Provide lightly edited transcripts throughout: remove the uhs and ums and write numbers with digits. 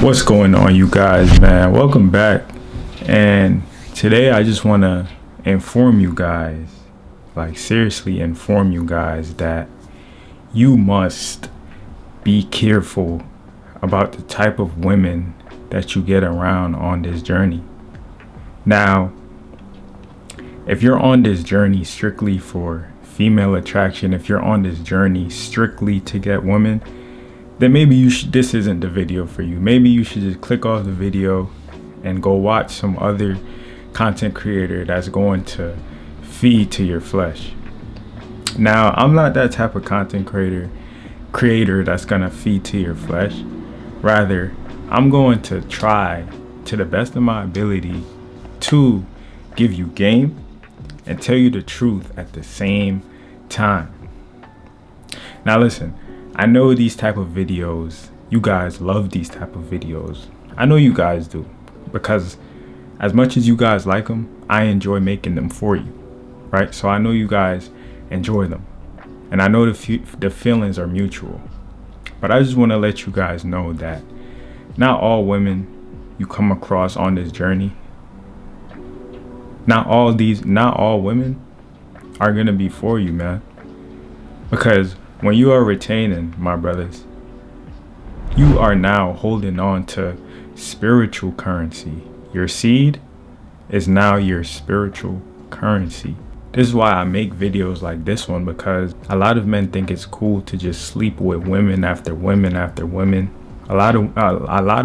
What's going on, you guys, man? Welcome back. And today I just want to inform you guys, like seriously inform you guys, that you must be careful about the type of women that you get around on this journey. Now, if you're on this journey strictly for female attraction, if you're on this journey strictly to get women, then maybe this isn't the video for you. Maybe you should just click off the video and go watch some other content creator that's going to feed to your flesh. Now, I'm not that type of content creator that's gonna feed to your flesh. Rather, I'm going to try to the best of my ability to give you game and tell you the truth at the same time. Now listen, I know these type of videos, you guys love these type of videos. I know you guys do, because as much as you guys like them, I enjoy making them for you, right? So I know you guys enjoy them, and I know the feelings are mutual. But I just want to let you guys know that not all women you come across on this journey, not all women are gonna be for you, man. Because when you are retaining, my brothers, you are now holding on to spiritual currency. Your seed is now your spiritual currency. This is why I make videos like this one, because a lot of men think it's cool to just sleep with women after women after women. A lot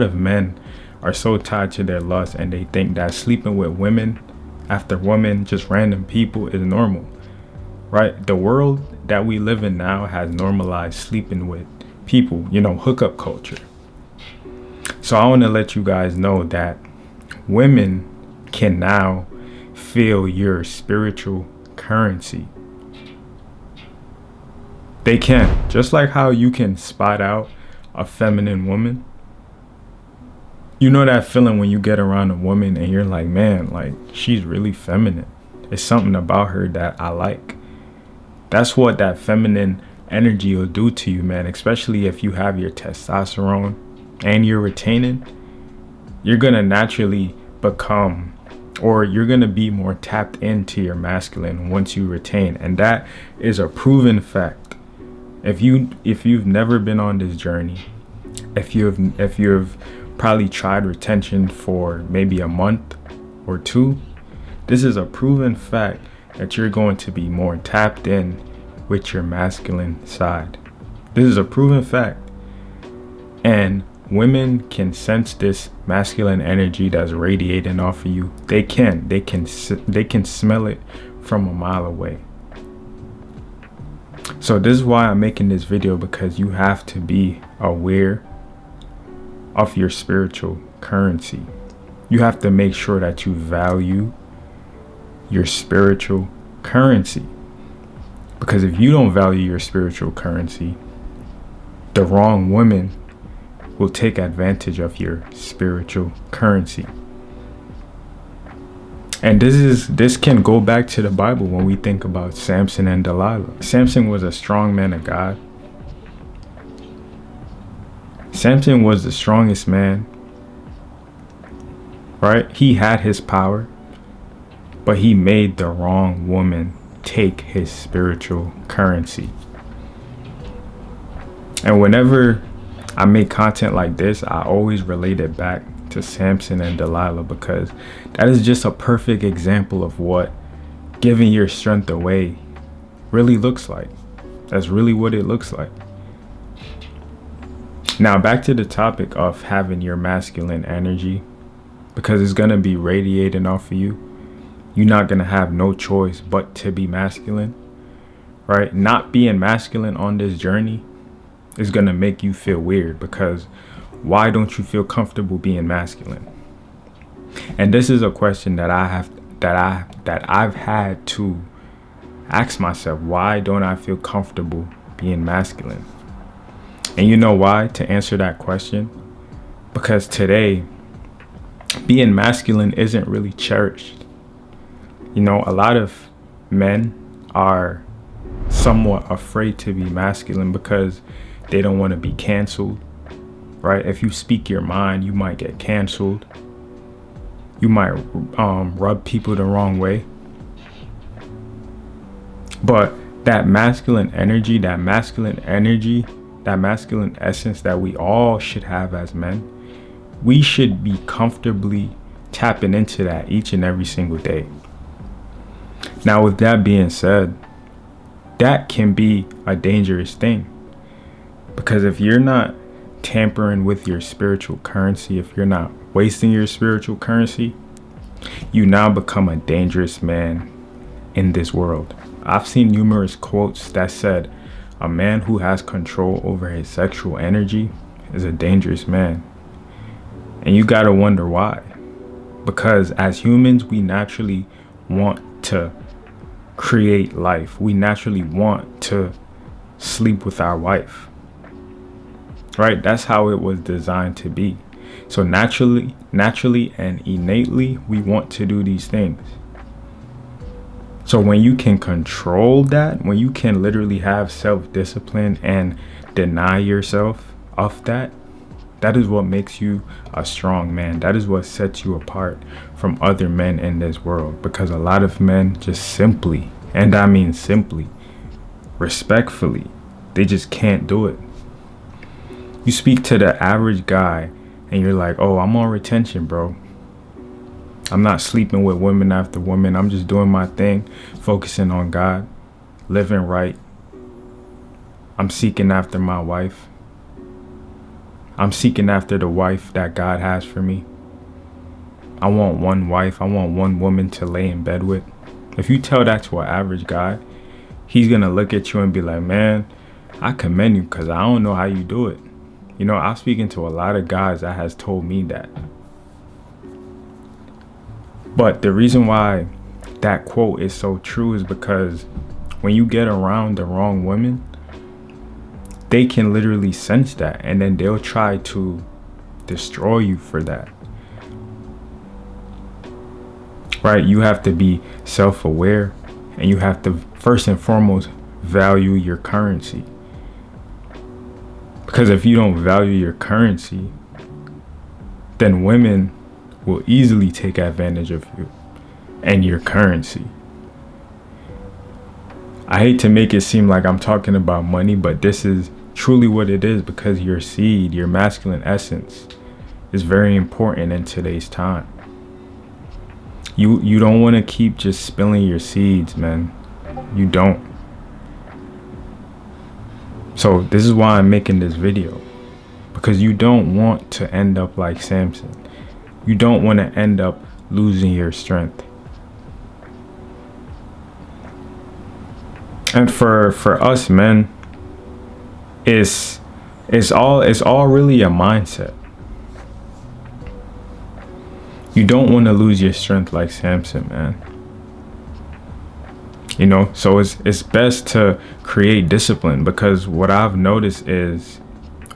of men are so tied to their lust, and they think that sleeping with women after women, just random people, is normal, right? The world that we live in now has normalized sleeping with people, hookup culture. So I want to let you guys know that women can now feel your spiritual currency. They can, just like how you can spot out a feminine woman. You know that feeling when you get around a woman and you're like, man, like, she's really feminine. There's something about her that I like. That's what that feminine energy will do to you, man. Especially if you have your testosterone and you're retaining, you're going to naturally become, or you're going to be more tapped into your masculine once you retain. And that is a proven fact. If you've never been on this journey, if you've probably tried retention for maybe a month or two, this is a proven fact that you're going to be more tapped in with your masculine side. This is a proven fact. And women can sense this masculine energy that's radiating off of you. They can smell it from a mile away. So this is why I'm making this video, because you have to be aware of your spiritual currency. You have to make sure that you value your spiritual currency, because if you don't value your spiritual currency, the wrong woman will take advantage of your spiritual currency. And this can go back to the Bible when we think about Samson and Delilah. Samson was a strong man of God. Samson was the strongest man, right? He had his power, but he made the wrong woman take his spiritual currency. And whenever I make content like this, I always relate it back to Samson and Delilah, because that is just a perfect example of what giving your strength away really looks like. That's really what it looks like. Now back to the topic of having your masculine energy, because it's going to be radiating off of you. You're not going to have no choice but to be masculine, right? Not being masculine on this journey is going to make you feel weird, because why don't you feel comfortable being masculine? And this is a question that I've had to ask myself. Why don't I feel comfortable being masculine? And you know why? To answer that question, because today being masculine isn't really cherished. A lot of men are somewhat afraid to be masculine because they don't want to be canceled, right? If you speak your mind, you might get canceled. You might rub people the wrong way. But that masculine energy, that masculine essence that we all should have as men, we should be comfortably tapping into that each and every single day. Now, with that being said, that can be a dangerous thing, because if you're not tampering with your spiritual currency, if you're not wasting your spiritual currency, you now become a dangerous man in this world. I've seen numerous quotes that said a man who has control over his sexual energy is a dangerous man. And you gotta wonder why. Because as humans, we naturally want to create life. We naturally want to sleep with our wife. Right? That's how it was designed to be. So naturally and innately, we want to do these things. So when you can control that, when you can literally have self-discipline and deny yourself of that, that is what makes you a strong man. That is what sets you apart from other men in this world. Because a lot of men just simply, and I mean simply, respectfully, they just can't do it. You speak to the average guy and you're like, oh, I'm on retention, bro. I'm not sleeping with women after women. I'm just doing my thing, focusing on God, living right. I'm seeking after my wife. I'm seeking after the wife that God has for me. I want one wife. I want one woman to lay in bed with. If you tell that to an average guy, he's going to look at you and be like, man, I commend you because I don't know how you do it. You know, I'm speaking to a lot of guys that has told me that. But the reason why that quote is so true is because when you get around the wrong women, they can literally sense that, and then they'll try to destroy you for that. Right? You have to be self-aware, and you have to first and foremost value your currency. Because if you don't value your currency, then women will easily take advantage of you and your currency. I hate to make it seem like I'm talking about money, but this is truly what it is, because your seed, your masculine essence, is very important in today's time. You don't want to keep just spilling your seeds, man. You don't. So this is why I'm making this video, because you don't want to end up like Samson. You don't want to end up losing your strength. And for us men, it's all really a mindset. You don't want to lose your strength like Samson, man. You know, so it's best to create discipline, because what I've noticed is,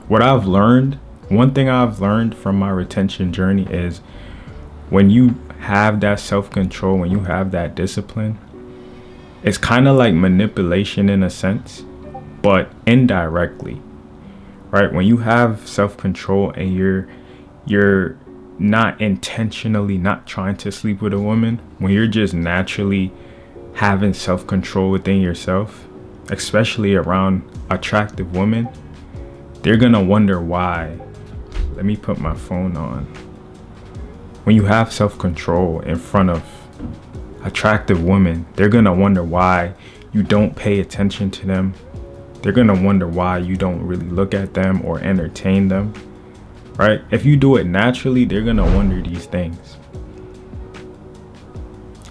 what I've learned, one thing I've learned from my retention journey is, when you have that self-control, when you have that discipline, it's kind of like manipulation in a sense, but indirectly, right? When you have self-control and you're not intentionally not trying to sleep with a woman, when you're just naturally having self-control within yourself, especially around attractive women, they're gonna wonder why. Let me put my phone on. When you have self-control in front of attractive women, they're gonna wonder why you don't pay attention to them. They're gonna wonder why you don't really look at them or entertain them, right? If you do it naturally, they're gonna wonder these things,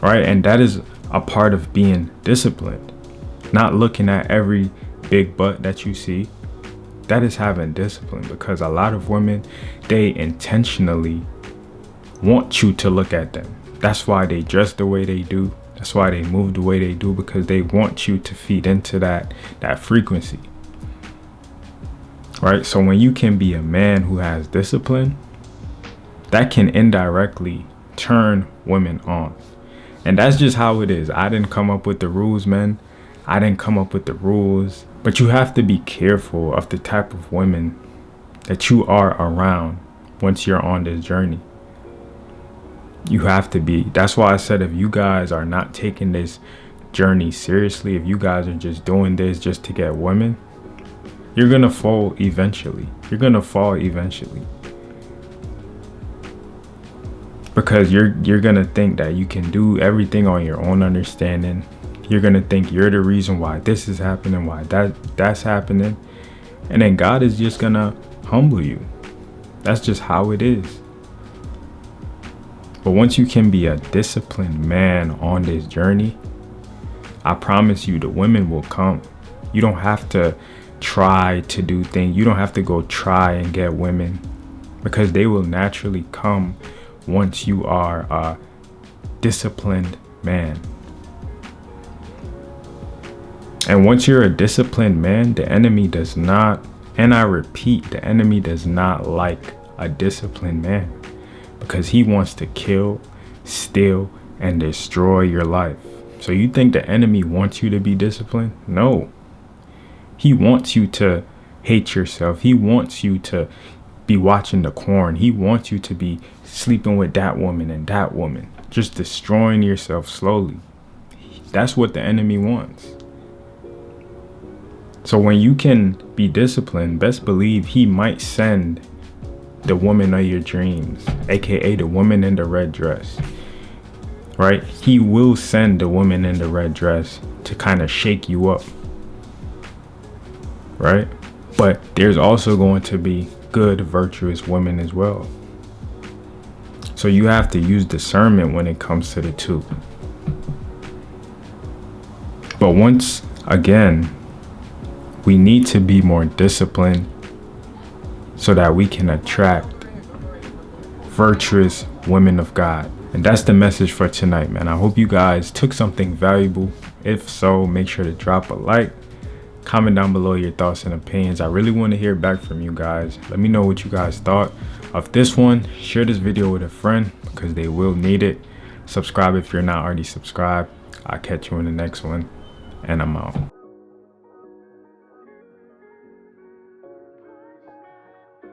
right? And that is a part of being disciplined. Not looking at every big butt that you see. That is having discipline, because a lot of women, they intentionally want you to look at them. That's why they dress the way they do. That's why they move the way they do, because they want you to feed into that frequency. Right? So when you can be a man who has discipline, that can indirectly turn women on. And that's just how it is. I didn't come up with the rules, man. I didn't come up with the rules. But you have to be careful of the type of women that you are around once you're on this journey. You have to be. That's why I said, if you guys are not taking this journey seriously, if you guys are just doing this just to get women, you're gonna fall eventually. You're gonna fall eventually. Because you're gonna think that you can do everything on your own understanding. You're gonna think you're the reason why this is happening, why that's happening. And then God is just gonna humble you. That's just how it is. But once you can be a disciplined man on this journey, I promise you the women will come. You don't have to try to do things. You don't have to go try and get women, because they will naturally come once you are a disciplined man. And once you're a disciplined man, the enemy does not, and I repeat, the enemy does not like a disciplined man, because he wants to kill, steal, and destroy your life. So you think the enemy wants you to be disciplined? No. He wants you to hate yourself. He wants you to be watching the corn. He wants you to be sleeping with that woman and that woman, just destroying yourself slowly. That's what the enemy wants. So when you can be disciplined, best believe he might send the woman of your dreams, aka the woman in the red dress, right? He will send the woman in the red dress to kind of shake you up, right? But there's also going to be good, virtuous women as well. So you have to use discernment when it comes to the two. But once again, we need to be more disciplined so that we can attract virtuous women of God. And that's the message for tonight, man. I hope you guys took something valuable. If so, make sure to drop a like, comment down below your thoughts and opinions. I really want to hear back from you guys. Let me know what you guys thought of this one. Share this video with a friend, because they will need it. Subscribe if you're not already subscribed. I'll catch you in the next one, and I'm out.